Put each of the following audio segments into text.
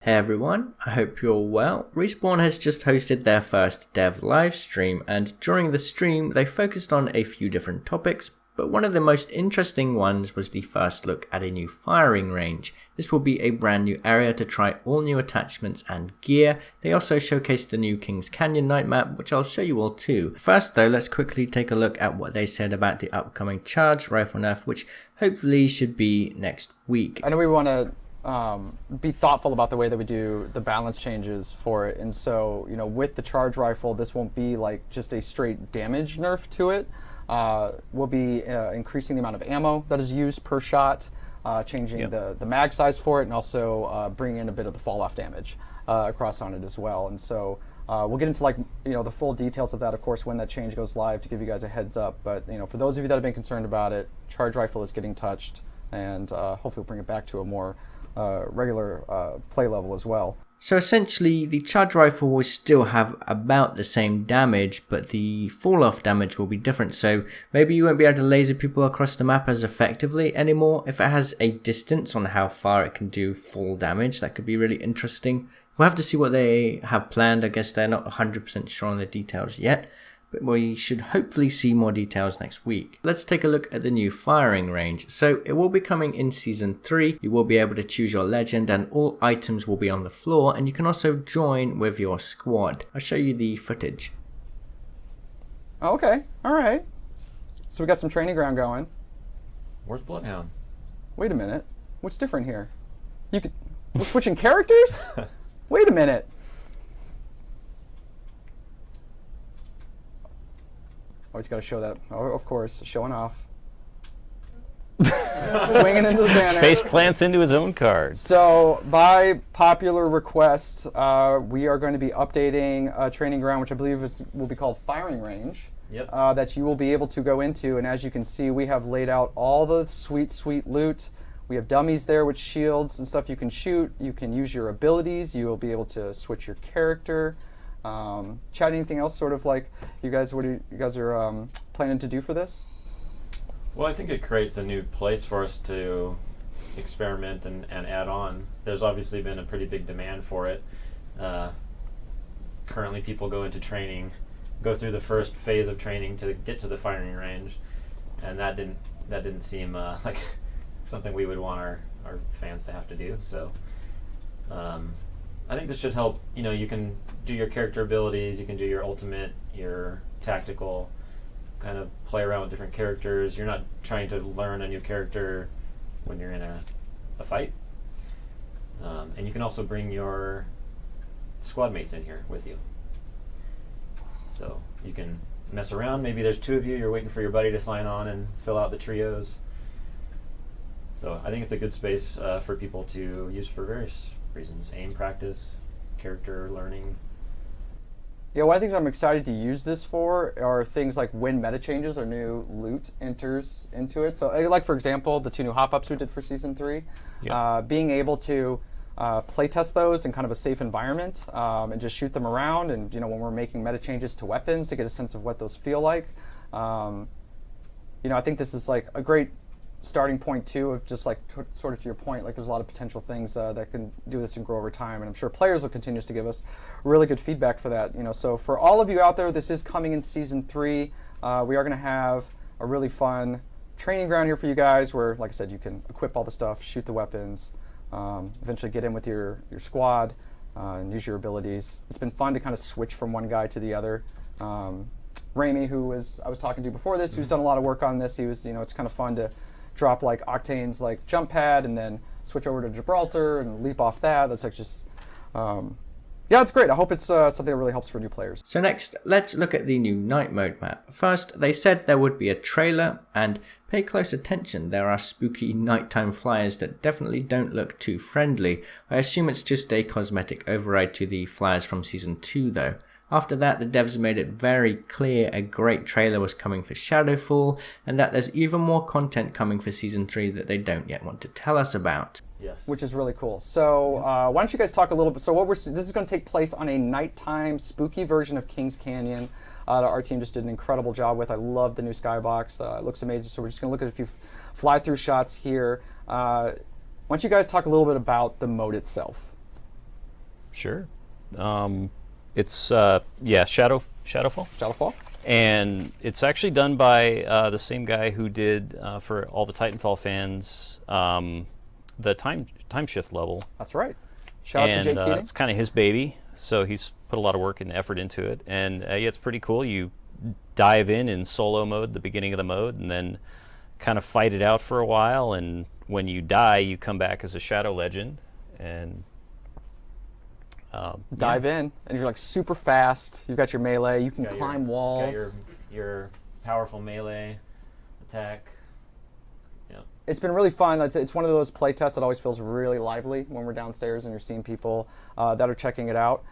Hey everyone, I hope you're well. Respawn has just hosted their first dev live stream, and during the stream they focused on a few different topics, but one of the most interesting ones was the first look at a new firing range. This will be a brand new area to try all new attachments and gear. They also showcased the new Kings Canyon night map, which I'll show you all too. First though, let's quickly take a look at what they said about the upcoming charged rifle nerf, which hopefully should be next week. I know we want to be thoughtful about the way that we do the balance changes for it, and so with the charge rifle, this won't be like just a straight damage nerf to it. We'll be increasing the amount of ammo that is used per shot, changing the mag size for it, and also bringing in a bit of the fall off damage across on it as well. And so we'll get into the full details of that, of course, when that change goes live, to give you guys a heads up. But for those of you that have been concerned about it, charge rifle is getting touched, and hopefully we'll bring it back to a more regular play level as well. So essentially the charge rifle will still have about the same damage, but the fall off damage will be different, so maybe you won't be able to laser people across the map as effectively anymore. If it has a distance on how far it can do full damage, that could be really interesting. We'll have to see what they have planned. I guess they're not 100% sure on the details yet, but we should hopefully see more details next week. Let's take a look at the new firing range. So it will be coming in Season 3. You will be able to choose your legend and all items will be on the floor, and you can also join with your squad. I'll show you the footage. Okay, alright. So we got some training ground going. Where's Bloodhound? Wait a minute. What's different here? We're switching characters? Wait a minute. Always got to show that. Oh, of course, showing off. Swinging into the banner. Face plants into his own card. So, by popular request, we are going to be updating a training ground, which I believe will be called Firing Range. Yep. That you will be able to go into. And as you can see, we have laid out all the sweet, sweet loot. We have dummies there with shields and stuff you can shoot. You can use your abilities. You will be able to switch your character. Chad, anything else sort of like you guys are planning to do for this? Well, I think it creates a new place for us to experiment and add on. There's obviously been a pretty big demand for it. Currently people go into training, go through the first phase of training to get to the firing range, and that didn't seem like something we would want our fans to have to do. So I think this should help. You can do your character abilities, you can do your ultimate, your tactical, kind of play around with different characters. You're not trying to learn a new character when you're in a fight. And you can also bring your squad mates in here with you. So you can mess around. Maybe there's two of you, you're waiting for your buddy to sign on and fill out the trios. So I think it's a good space for people to use for various reasons. Aim practice, character learning. Yeah, one of the things I'm excited to use this for are things like when meta changes or new loot enters into it. So like, for example, the 2 new hop-ups we did for Season 3. Yep. Being able to play test those in kind of a safe environment and just shoot them around, and when we're making meta changes to weapons to get a sense of what those feel like. I think this is like a great starting point too, of just like sort of to your point, like there's a lot of potential things that can do this and grow over time, and I'm sure players will continue to give us really good feedback for that. So for all of you out there, this is coming in Season 3. We are going to have a really fun training ground here for you guys, where, like I said, you can equip all the stuff, shoot the weapons, eventually get in with your squad and use your abilities. It's been fun to kind of switch from one guy to the other. Rami, I was talking to before this, who's done a lot of work on this, he was, it's kind of fun to drop like Octane's like jump pad and then switch over to Gibraltar and leap off that. That's like just, yeah, it's great. I hope it's something that really helps for new players. So next, let's look at the new night mode map. First, they said there would be a trailer, and pay close attention. There are spooky nighttime flyers that definitely don't look too friendly. I assume it's just a cosmetic override to the flyers from Season 2 though. After that, the devs made it very clear a great trailer was coming for Shadowfall, and that there's even more content coming for Season 3 that they don't yet want to tell us about. Yes. Which is really cool. So why don't you guys talk a little bit. So this is going to take place on a nighttime spooky version of Kings Canyon. Our team just did an incredible job with. I love the new skybox. It looks amazing. So we're just going to look at a few fly-through shots here. Why don't you guys talk a little bit about the mode itself? Sure. It's Shadowfall. Shadowfall. And it's actually done by the same guy who did for all the Titanfall fans the time shift level. That's right. Shout out to Jake Keating. It's kind of his baby, so he's put a lot of work and effort into it. And yeah, it's pretty cool. You dive in solo mode, the beginning of the mode, and then kind of fight it out for a while. And when you die, you come back as a Shadow Legend and dive in, and you're like super fast. You've got your melee. You can climb walls. Got your powerful melee attack. Yeah. It's been really fun. It's one of those play tests that always feels really lively when we're downstairs and you're seeing people that are checking it out.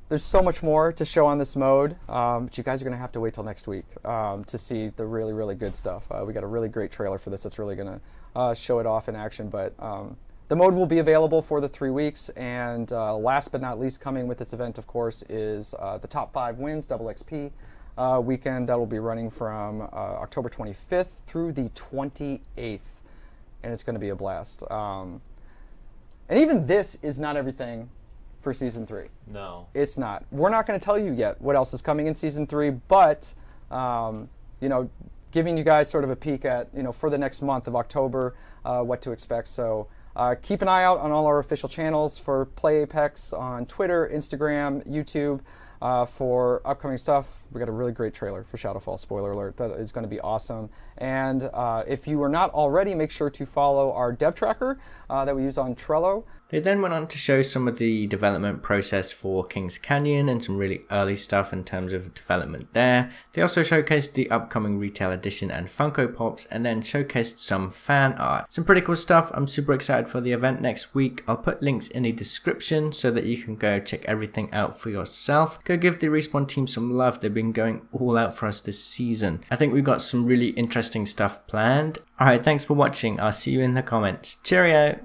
There's so much more to show on this mode, but you guys are going to have to wait till next week to see the really, really good stuff. We got a really great trailer for this that's really going to show it off in action, but the mode will be available for the 3 weeks, and last but not least, coming with this event, of course, is the Top 5 Wins Double XP weekend that will be running from October 25th through the 28th, and it's going to be a blast. And even this is not everything for Season 3. No. It's not. We're not going to tell you yet what else is coming in Season 3, but, giving you guys sort of a peek at, for the next month of October, what to expect. So keep an eye out on all our official channels for Play Apex on Twitter, Instagram, YouTube for upcoming stuff. We got a really great trailer for Shadowfall, spoiler alert. That is going to be awesome. And if you are not already, make sure to follow our dev tracker that we use on Trello. They then went on to show some of the development process for Kings Canyon and some really early stuff in terms of development there. They also showcased the upcoming retail edition and Funko Pops, and then showcased some fan art. Some pretty cool stuff. I'm super excited for the event next week. I'll put links in the description so that you can go check everything out for yourself. Go give the Respawn team some love. They've been going all out for us this season. I think we've got some really interesting stuff planned. Alright, thanks for watching. I'll see you in the comments. Cheerio!